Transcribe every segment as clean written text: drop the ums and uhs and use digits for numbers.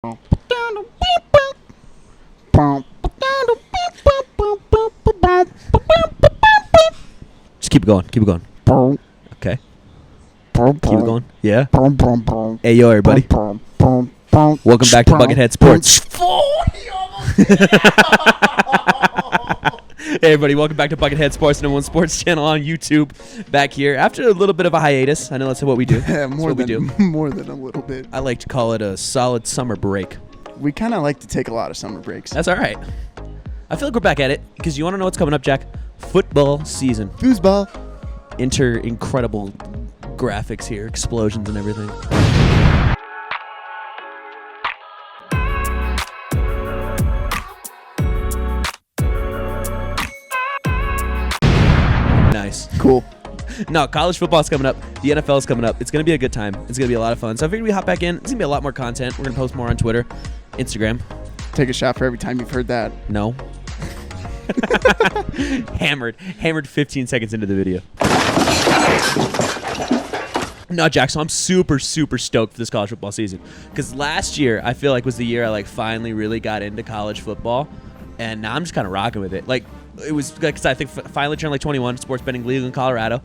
Just keep it going. Keep it going. Okay. Keep it going. Yeah. Hey, yo, everybody. Welcome back to Buckethead Sports. Hey, everybody. Welcome back to Buckethead Sports, number one sports channel on YouTube. Back here after a little bit of a hiatus. I know that's what we do. Yeah, more than a little bit. I like to call it a solid summer break. We kind of like to take a lot of summer breaks. That's all right. I feel like we're back at it because you want to know what's coming up, Jack? Football season. Foosball. Enter incredible graphics here, explosions and everything. Nice. Cool. No, college football's coming up. The NFL's coming up. It's going to be a good time. It's going to be a lot of fun. So I figured we hop back in. It's going to be a lot more content. We're going to post more on Twitter, Instagram. Take a shot for every time you've heard that. No. Hammered 15 seconds into the video. No, Jack, so I'm super stoked for this college football season. Because last year, I feel like was the year I finally really got into college football. And now I'm just kind of rocking with it. It was because I think finally turned 21, sports betting legal in Colorado.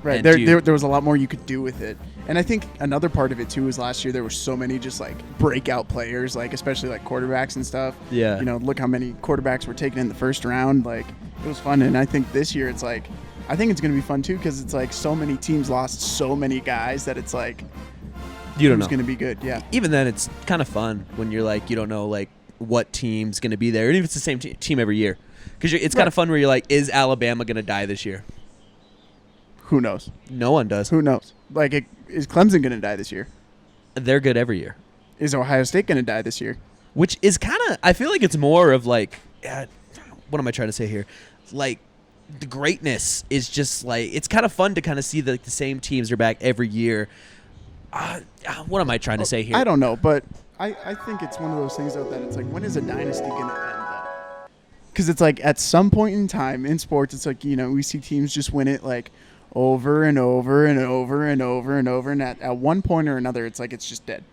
Right, there was a lot more you could do with it. And I think another part of it, too, is last year there were so many just, breakout players, especially, quarterbacks and stuff. Yeah. You know, look how many quarterbacks were taken in the first round. It was fun. And I think this year it's I think it's going to be fun, too, because it's so many teams lost so many guys that it's you don't know. Who's going to be good, yeah. Even then, it's kind of fun when you're you don't know, what team's going to be there. Even if it's the same team every year. Because it's kind of fun where you're is Alabama going to die this year? Who knows? No one does. Who knows? Is Clemson going to die this year? They're good every year. Is Ohio State going to die this year? Which is kind of, I feel like it's more of what am I trying to say here? The greatness is just it's kind of fun to kind of see the same teams are back every year. What am I trying to say here? I don't know, but I think it's one of those things, though, that it's when is a dynasty going to end, though? Because it's at some point in time in sports, it's we see teams just win it over and over and over and over and over, and at one point or another, it's it's just dead.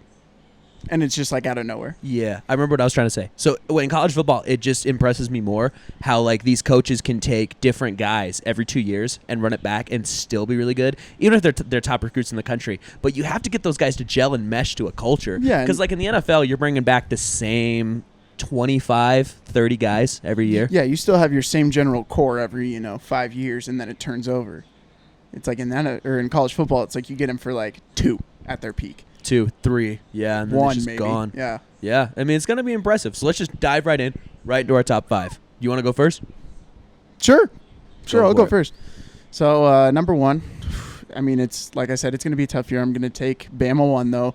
And it's just out of nowhere. Yeah, I remember what I was trying to say. So in college football, it just impresses me more how these coaches can take different guys every 2 years and run it back and still be really good, even if they're top recruits in the country. But you have to get those guys to gel and mesh to a culture. Yeah. Because in the NFL, you're bringing back the same 25, 30 guys every year. Yeah, you still have your same general core every 5 years, and then it turns over. It's in that, or in college football, it's you get them for 2 at their peak. 2, 3, yeah, and then 1 it's just maybe. gone. Yeah. I mean, it's going to be impressive. So let's just dive right into our top 5. You want to go first? Sure, I'll go it. first. So, number 1, I mean, it's like I said, it's going to be a tough year. I'm going to take Bama 1, though.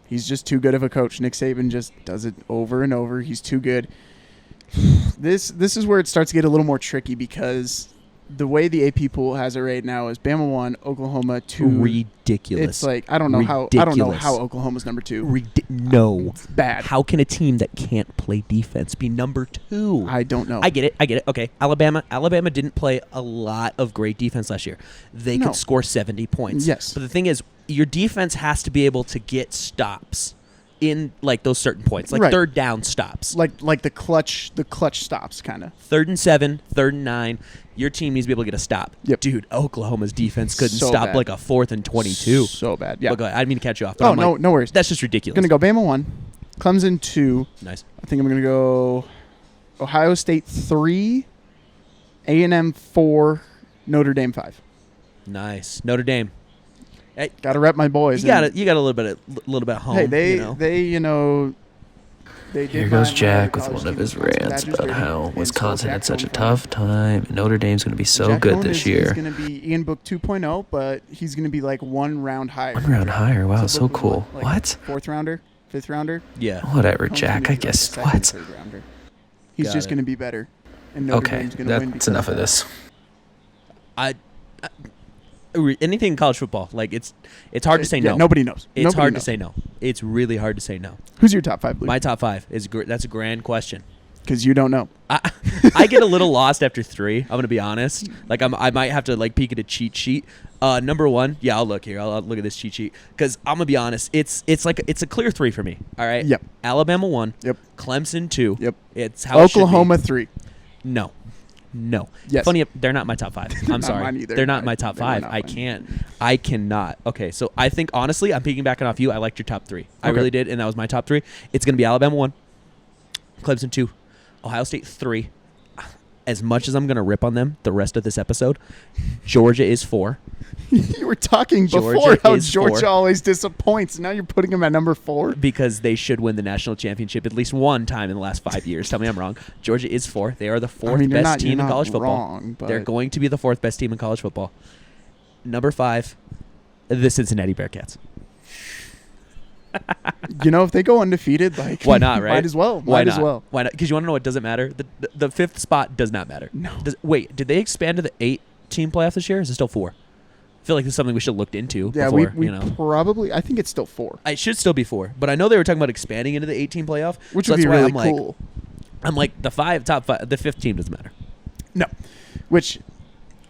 He's just too good of a coach. Nick Saban just does it over and over. He's too good. This is where it starts to get a little more tricky because the way the AP pool has it right now is Bama 1, Oklahoma 2. Ridiculous. It's I don't know how Oklahoma's number 2. No. It's bad. How can a team that can't play defense be number 2? I don't know. I get it. Okay. Alabama didn't play a lot of great defense last year. They could score 70 points. Yes. But the thing is, your defense has to be able to get stops in those certain points, third down stops. Like the clutch stops kind of. 3rd and 7, 3rd and 9. Your team needs to be able to get a stop. Yep. Dude, Oklahoma's defense couldn't So stop bad. a 4th and 22. So bad. Yeah. Look, I didn't mean to catch you off. But No worries. That's just ridiculous. I'm going to go Bama 1, Clemson 2. Nice. I think I'm going to go Ohio State 3, A&M 4, Notre Dame 5. Nice. Notre Dame. Hey, got to rep my boys. You got a little bit at home. Hey, they did. Here goes Jack with one of his rants about how Wisconsin had such a tough time, and Notre Dame's going to be so good this year. He's going to be Ian Book 2.0, but he's going to be 1 round higher. 1 round higher? Wow, so cool. What? 4th rounder? 5th rounder? Yeah. Whatever, Jack. I guess. What? 3rd rounder. He's Got just it. going to be better. And Notre Okay, Dame's going to win. that's enough of this. Anything in college football, it's hard to say no. Nobody knows. It's hard to say no. It's really hard to say no. Who's your top 5, Luke? My top 5 is that's a grand question. Because you don't know. I get a little lost after 3. I'm gonna be honest. Like I might have to like peek at a cheat sheet. Number 1, yeah, I'll look here. I'll look at this cheat sheet because I'm gonna be honest. It's a clear 3 for me. All right. Yep. Alabama 1. Yep. Clemson 2. Yep. It's how Oklahoma it should 3. be. No. Yes. Funny, they're not my top 5. I'm Not sorry. mine either. They're not my top They were 5. not I mine. can't. I cannot. Okay, so I think honestly, I'm piggybacking off you. I liked your top 3. I Okay. really did, and that was my top 3. It's gonna be Alabama 1, Clemson 2, Ohio State 3. As much as I'm going to rip on them the rest of this episode, Georgia is 4. You were talking before Georgia how is Georgia 4. always disappoints. Now you're putting them at number 4. Because they should win the national championship at least one time in the last 5 years. Tell me I'm wrong. Georgia is 4. They are the 4th best team in college football. Wrong, but They're going to be the 4th best team in college football. Number 5, the Cincinnati Bearcats. if they go undefeated, like Why not, right? Might as well. Why Might not? as well. Why not? Because you want to know what doesn't matter? The 5th spot does not matter. No. Wait, did they expand to the 8-team playoff this year? Or is it still 4? I feel like this is something we should have looked into Yeah, before. we probably. I think it's still 4, It should still be 4, but I know they were talking about expanding into the 8-team playoff, which so would be that's why really I'm cool. I'm like the top 5, the 5th team doesn't matter. No, which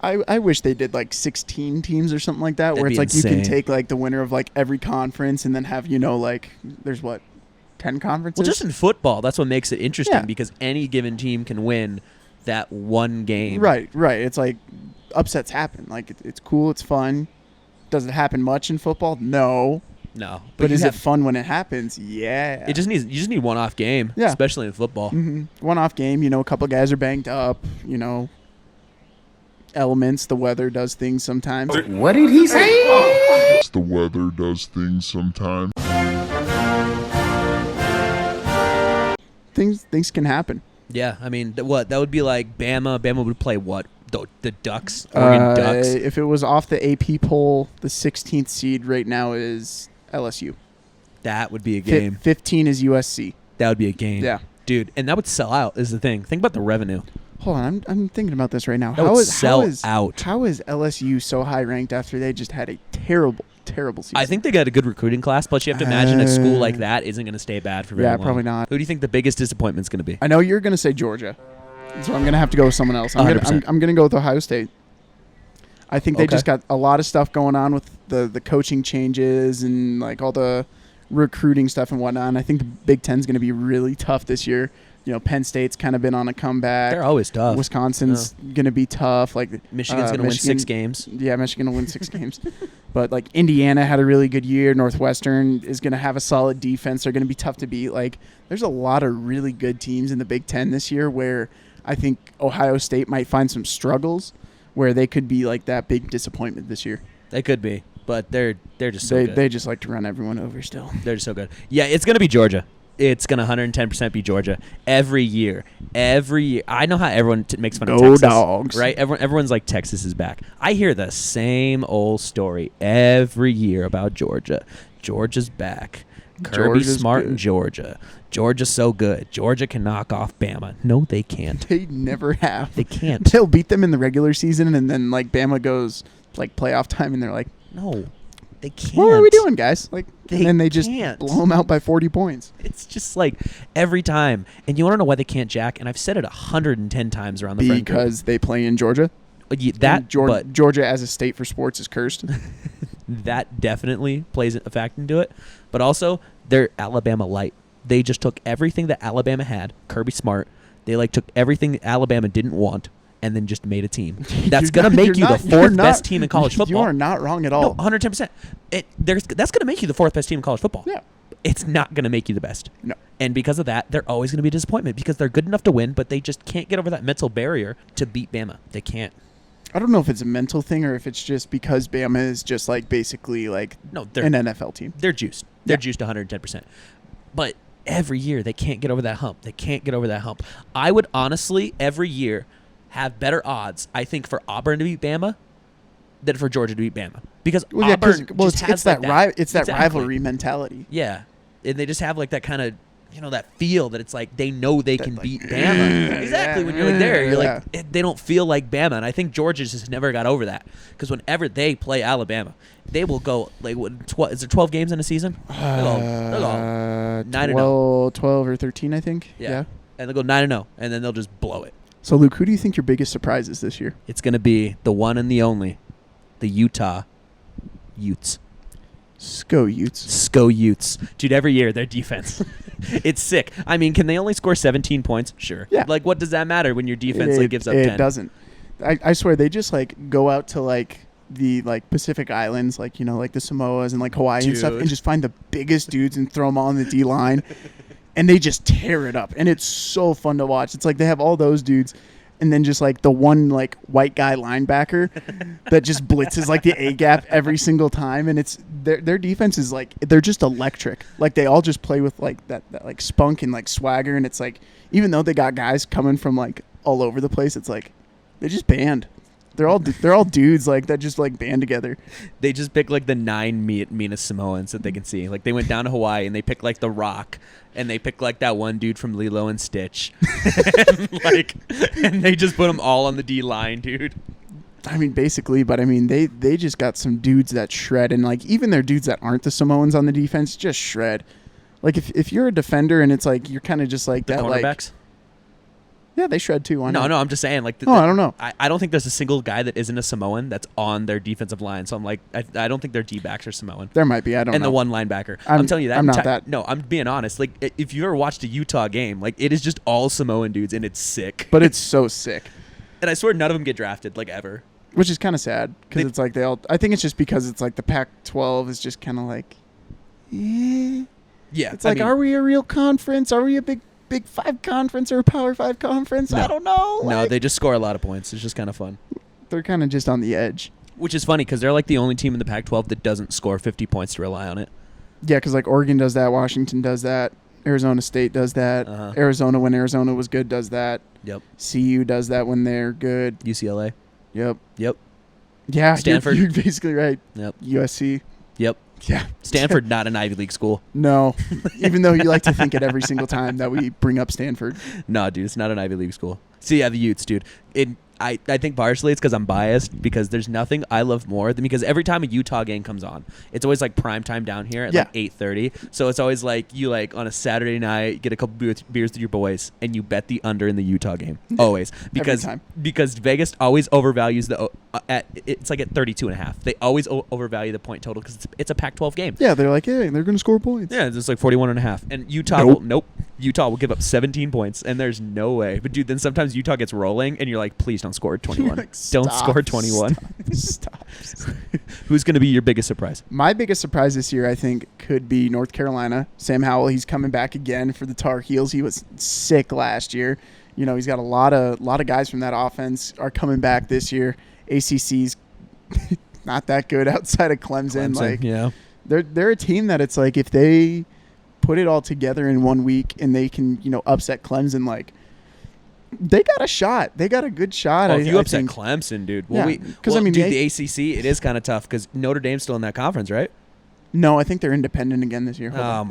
I wish they did like 16 teams or something like that, That'd where be it's like you can insane. take like the winner of like every conference and then have like there's 10 conferences. Well, just in football, that's what makes it interesting Yeah. because any given team can win that one game. Right. It's like upsets happen. Like it's cool, it's fun. Does it happen much in football? No. No, But you is have- it fun when it happens? Yeah. You just need one off game, Yeah. especially in football. One off game. A couple guys are banged up. Elements. The weather does things sometimes. What did he say? The weather does things sometimes. Things can happen. Yeah, I mean, that would be like Bama. Bama would play what? The Ducks, Oregon Ducks. If it was off the AP poll, the 16th seed right now is LSU. That would be a game. 15 is USC. That would be a game. Yeah. Dude, and that would sell out is the thing. Think about the revenue. Hold on, I'm thinking about this right now. That would sell out. How is LSU so high ranked after they just had a terrible season? I think they got a good recruiting class. Plus, you have to imagine a school like that isn't going to stay bad for very long. Yeah, probably not. Who do you think the biggest disappointment's going to be? I know you're going to say Georgia, so I'm going to have to go with someone else. I'm 100%. going to go with Ohio State. I think they Okay. just got a lot of stuff going on with the coaching changes and like all the recruiting stuff and whatnot. And I think the Big Ten's going to be really tough this year. Penn State's kind of been on a comeback. They're always tough. Wisconsin's going to be tough. Like Michigan's going to win 6 games. Yeah, Michigan will win 6 games. But like Indiana had a really good year. Northwestern is going to have a solid defense. They're going to be tough to beat. Like there's a lot of really good teams in the Big Ten this year where I think Ohio State might find some struggles where they could be like that big disappointment this year. They could be, but they're just so good. They just like to run everyone over still. They're just so good. Yeah, it's going to be Georgia. It's going to 110% be Georgia every year. Every year. I know how everyone makes fun of Go Texas. Dogs. Right? Everyone's like, Texas is back. I hear the same old story every year about Georgia. Georgia's back. Kirby Georgia's Smart good. in Georgia. Georgia's so good. Georgia can knock off Bama. No, they can't. They never have. They can't. They'll beat them in the regular season, and then like Bama goes like playoff time, and they're like, No, they can't. "What are we doing, guys?" Like, They and then they just can't. blow them out by 40 points. It's just like every time. And you want to know why they can't jack? And I've said it 110 times around the friend group. Because they play in Georgia. That, And but Georgia as a state for sports is cursed. that definitely plays a factor into it. But also, they're Alabama light. They just took everything that Alabama had, Kirby Smart. They like took everything that Alabama didn't want and then just made a team. That's going to make you the 4th best team in college football. You are not wrong at No, all. 110%. That's going to make you the 4th best team in college football. Yeah. It's not going to make you the best. No. And because of that, they're always going to be a disappointment because they're good enough to win, but they just can't get over that mental barrier to beat Bama. They can't. I don't know if it's a mental thing or if it's just because Bama is just like basically like No, an NFL team. They're juiced. They're Yeah. juiced 110%. But every year they can't get over that hump. They can't get over that hump. I would honestly every year have better odds, I think, for Auburn to beat Bama than for Georgia to beat Bama. Because Well, yeah, Auburn just it's has that like it's that Exactly. rivalry mentality. Yeah. And they just have like that kind of, that feel that it's like they know they can like, beat Bama. Exactly. When you're like there, you're yeah. like, they don't feel like Bama. And I think Georgia just never got over that. Because whenever they play Alabama, they will go, like, is there 12 games in a season? They'll go 9-0. 12 or 13, I think. Yeah. and they'll go 9-0, and then they'll just blow it. So, Luke, who do you think your biggest surprise is this year? It's going to be the one and the only, the Utah Utes. SCO Utes. Dude, every year, their defense. It's sick. I mean, can they only score 17 points? Sure. Yeah. Like, what does that matter when your defense gives up 10? It doesn't. I swear, they just, like, go out to, like, the, like, Pacific Islands, like, you know, like the Samoas and, like, Hawaii and stuff, and just find the biggest dudes and throw them all on the D-line. And they just tear it up. And it's so fun to watch. It's like they have all those dudes and then just like the one like white guy linebacker that just blitzes like the A-gap every single time. And it's their defense is like they're just electric. Like they all just play with like that like spunk and like swagger. And it's like even though they got guys coming from like all over the place, it's like they just band. They're all dudes like that just like band together. They just pick like the 9 meanest Samoans that they can see. Like they went down to Hawaii and they picked like The Rock and they picked like that one dude from Lilo and Stitch. and they just put them all on the D line, dude. I mean, basically, but I mean, they just got some dudes that shred, and like even their dudes that aren't the Samoans on the defense just shred. Like if you're a defender and it's like you're kind of just like the that, cornerbacks? like yeah, they shred too. Why No, not? I'm just saying. Like, I don't know. I don't think there's a single guy that isn't a Samoan that's on their defensive line. So I'm like, I don't think their D-backs are Samoan. There might be. I don't know. And the one linebacker. I'm telling you that. I'm not that. No, I'm being honest. Like, if you ever watched a Utah game, like, it is just all Samoan dudes, and it's sick. But it's so sick. And I swear none of them get drafted, like, ever. Which is kind of sad because it's like they all. I think it's just because it's like the Pac-12 is just kind of like, yeah. It's like, are we a real conference? Are we a Big 5 conference or a Power 5 conference? No. I don't know. No, like, they just score a lot of points. It's just kind of fun. They're kind of just on the edge. Which is funny because they're like the only team in the Pac-12 that doesn't score 50 points to rely on it. Yeah, because like Oregon does that, Washington does that, Arizona State does that, Arizona when Arizona was good does that. Yep. CU does that when they're good. UCLA. Yep. Yeah, Stanford. You're basically right. Yep. USC. Yep. Yeah. Stanford, not an Ivy League school. No. Even though you like to think it every single time that we bring up Stanford. No, dude, it's not an Ivy League school. So, yeah, the Utes, dude. I think partially it's because I'm biased because there's nothing I love more than because every time a Utah game comes on, it's always like prime time down here at like 8:30. So it's always like you like on a Saturday night get a couple beers with your boys and you bet the under in the Utah game always because Vegas always overvalues it's like at 32.5. They always overvalue the point total because it's a Pac-12 game. Yeah, they're like, hey, they're going to score points. Yeah, it's like 41.5, and Utah Utah will give up 17 points, and there's no way. But dude, then sometimes Utah gets rolling, and you're like, please don't score 21. Like, don't score 21. Stop. Who's going to be your biggest surprise? My biggest surprise this year, I think, could be North Carolina. Sam Howell, he's coming back again for the Tar Heels. He was sick last year. You know, he's got a lot of guys from that offense are coming back this year. ACC's not that good outside of Clemson. Like, yeah, they're a team that it's like if they put it all together in 1 week and they can, you know, upset Clemson, like they got a shot. They got a good shot. Well, if you upset Clemson, dude. Well, because I mean, dude, the ACC, it is kind of tough because Notre Dame's still in that conference, right? No, I think they're independent again this year. God.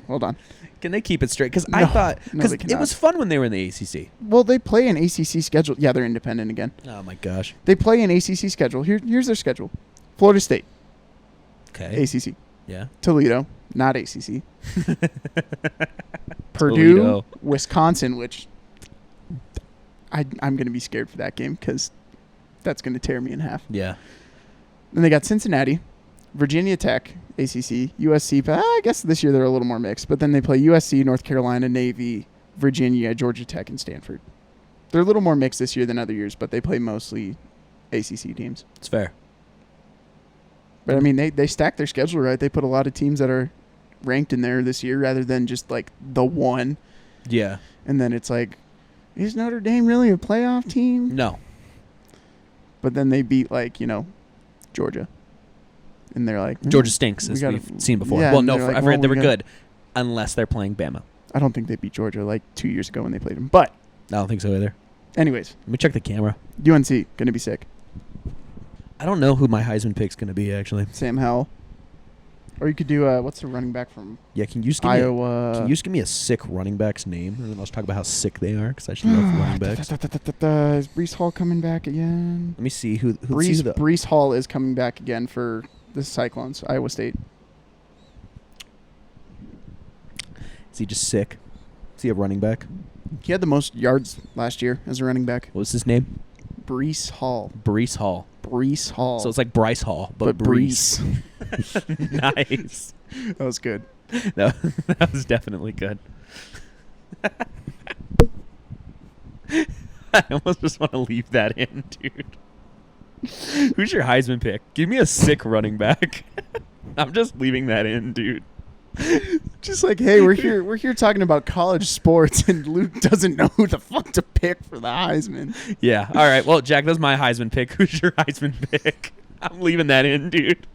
Hold on. Can they keep it straight? Because I thought because it was fun when they were in the ACC. Well, they play an ACC schedule. Yeah, they're independent again. Oh my gosh. They play an ACC schedule. Here's their schedule: Florida State, okay, ACC. Yeah. Toledo, not ACC. Purdue, Toledo. Wisconsin, which I'm going to be scared for that game because that's going to tear me in half. Yeah. Then they got Cincinnati, Virginia Tech, ACC, USC. But I guess this year they're a little more mixed. But then they play USC, North Carolina, Navy, Virginia, Georgia Tech, and Stanford. They're a little more mixed this year than other years, but they play mostly ACC teams. It's fair. But, I mean, they stack their schedule right. They put a lot of teams that are ranked in there this year rather than just, like, the one. Yeah. And then it's like, is Notre Dame really a playoff team? No. But then they beat, like, you know, Georgia. And they're like... Georgia stinks, as we've seen before. Yeah, well, no, like, I forget they were good unless they're playing Bama. I don't think they beat Georgia, like, 2 years ago when they played them. But... I don't think so either. Anyways. Let me check the camera. UNC, going to be sick. I don't know who my Heisman pick's going to be, actually. Sam Howell. Or you could do, what's the running back from can you just give Iowa? Can you just give me a sick running back's name? And then let's talk about how sick they are, because I should love running backs. Is Brees Hall coming back again? Let me see who Brees Hall is coming back again for the Cyclones, Iowa State. Is he just sick? Is he a running back? He had the most yards last year as a running back. What's his name? Breece Hall. Breece Hall. Breece Hall. So it's like Bryce Hall, but Breece. Nice. That was good. No, that was definitely good. I almost just want to leave that in, dude. Who's your Heisman pick? Give me a sick running back. I'm just leaving that in, dude. Just like, hey, we're here talking about college sports, and Luke doesn't know who the fuck to pick for the Heisman. Yeah. All right. Well, Jack, that's my Heisman pick. Who's your Heisman pick? I'm leaving that in, dude.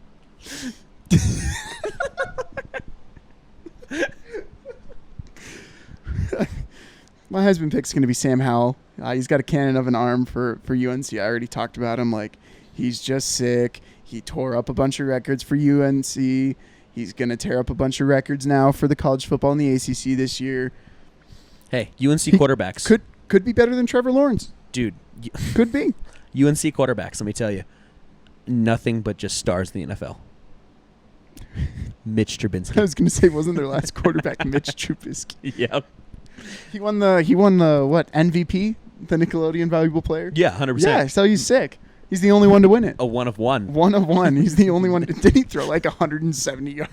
My Heisman pick's going to be Sam Howell. He's got a cannon of an arm for UNC. I already talked about him. Like, he's just sick. He tore up a bunch of records for UNC. He's going to tear up a bunch of records now for the college football in the ACC this year. Hey, UNC quarterbacks. Could be better than Trevor Lawrence. Dude. Could be. UNC quarterbacks, let me tell you. Nothing but just stars in the NFL. Mitch Trubisky. I was going to say, wasn't their last quarterback Mitch Trubisky? Yep. He won the what, MVP? The Nickelodeon Valuable Player? Yeah, 100%. Yeah, so he's sick. He's the only one to win it. A one of one. One of one. He's the only one. Did he throw like 170 yards?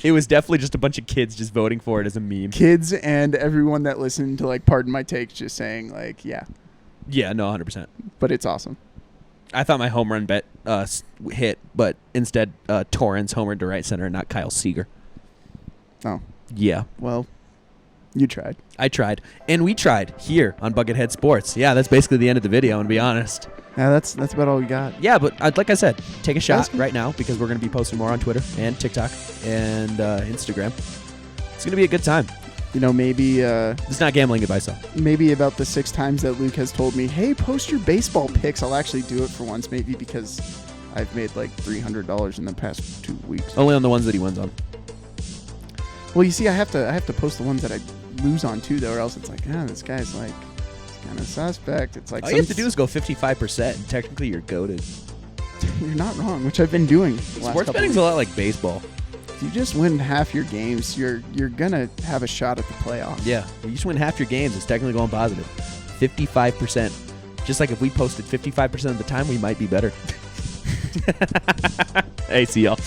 It was definitely just a bunch of kids just voting for it as a meme. Kids and everyone that listened to like Pardon My Take just saying like, yeah. Yeah, no, 100%. But it's awesome. I thought my home run bet hit, but instead Torrens homered to right center, not Kyle Seager. Oh. Yeah. Well, you tried. I tried. And we tried here on Buckethead Sports. Yeah, that's basically the end of the video, and to be honest. Yeah, that's about all we got. Yeah, but like I said, take a shot right now because we're going to be posting more on Twitter and TikTok and Instagram. It's going to be a good time. You know, maybe... it's not gambling advice, though. Maybe about the 6 times that Luke has told me, hey, post your baseball picks. I'll actually do it for once, maybe because I've made like $300 in the past 2 weeks. Only on the ones that he wins on. Well, you see, I have to post the ones that I lose on, too, though, or else it's like, this guy's like... kind of suspect. It's like all you have to do is go 55%, and technically you're goated. You're not wrong, which I've been doing. Sports betting's a lot like baseball. If you just win half your games, you're gonna have a shot at the playoffs. Yeah, you just win half your games. It's technically going positive. 55%. Just like if we posted 55% of the time, we might be better. Hey, see y'all.